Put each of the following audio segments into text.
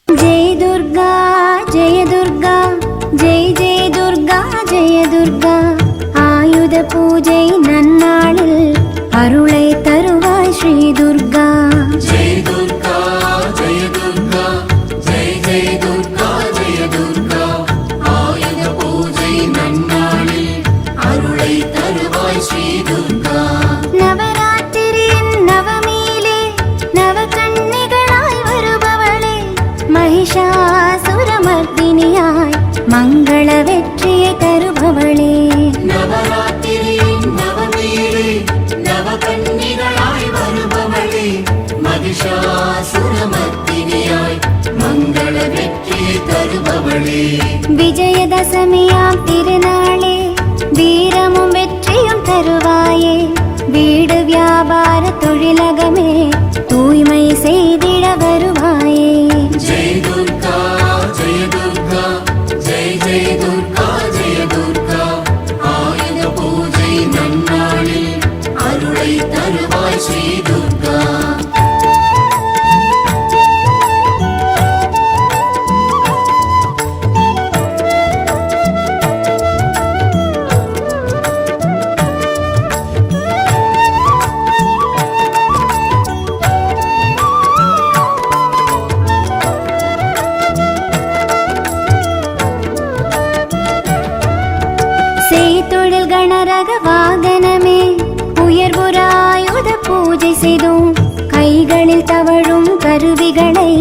जय दुर्गा जय जय दुर्गा जय दुर्गा आयुध पूजै नन्नाळिल अरुளை தருவாய் ஸ்ரீ துர்கா जय दुर्गा जय दुर्गा जय जय दुर्गा जय दुर्गा आयुध पूजै नन्नाळिल अरुளை தருவாய் ஸ்ரீ துர்கா நவராத்திரியின் நவமியிலே நவகன்னிகளாய் வருபவளே மகிஷாசுரமர்தினியாய் மங்கள வெற்றியை தருபவளே நவராத்திரியின் நவமியிலே நவகன்னிகளாய் வருபவளே மகிஷாசுரமர்தினியாய் மங்கள வெற்றியை தருபவளே விஜயதசமியாம் திருநாளே வீரமும் வெற்றியும் தருவாயே வீடு வியாபார தொழிலகமே தூய்மை செய்திட வருவாயே जय दुर्गा जय दुर्गा जय जय दुर्गा जय दुर्गा आयुध पूजै नन्नाळिल अरुளை தருவாய் ஸ்ரீ துர்கா செய்தொழில் கணரக வாகனமே உயர்வுராயுத பூஜை செய்தோம் கைகளில் தவழும் கருவிகளை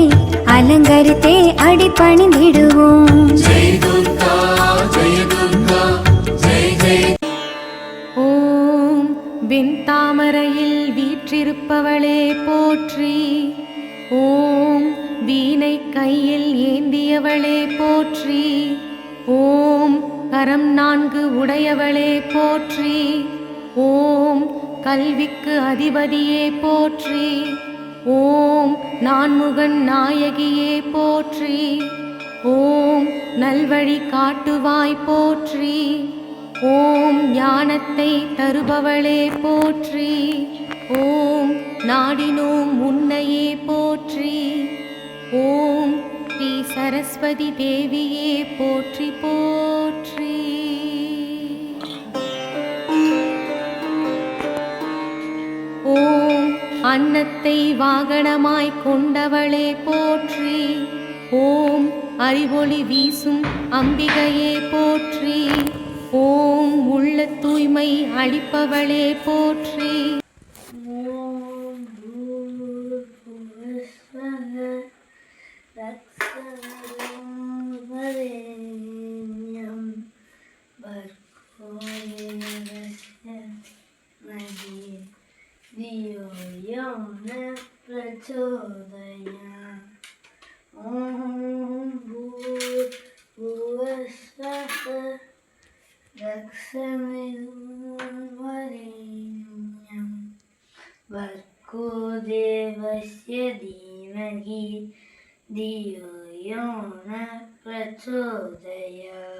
அலங்கரித்தே அடிபணிந்திடுவோம் जय दुर्गा जय दुर्गा जय जय ஓம் வெண்தாமரையில் வீற்றிருப்பவளே போற்றி. ஓம் வீணை கையில் ஏந்தியவளே போற்றி. ஓம் கரம் 4 உடையவளே போற்றி. ஓம் கல்விக்கு அதிபதியே போற்றி. ஓம் நான்முகன் நாயகியே போற்றி. ஓம் நல்வழி காட்டுவாய் போற்றி. ஓம் ஞானத்தை தருபவளே போற்றி. ஓம் நாடினோம் உன்னையே போற்றி. ஓம் ஸ்ரீ சரஸ்வதி தேவியே போற்றி போற்றி. ஓம் அன்னத்தை வாகனமாய் கொண்டவளே போற்றி. ஓம் அறிவொளி வீசும் அம்பிகையே போற்றி. ஓம் உள்ள தூய்மை அளிப்பவளே போற்றி. ஓம் பூர்புவஸ்வஹ தத்சவிதுர்வரேண்யம் பர்கோ தேவஸ்ய மஹி தியோ யோ ந பிரச்சோதயாத். ஓம் பூர்புவஸ்வஹ தத்சவிதுர்வரேண்யம் भर्गो देवस्य धीमहि धियो यो न प्रचोदयात्.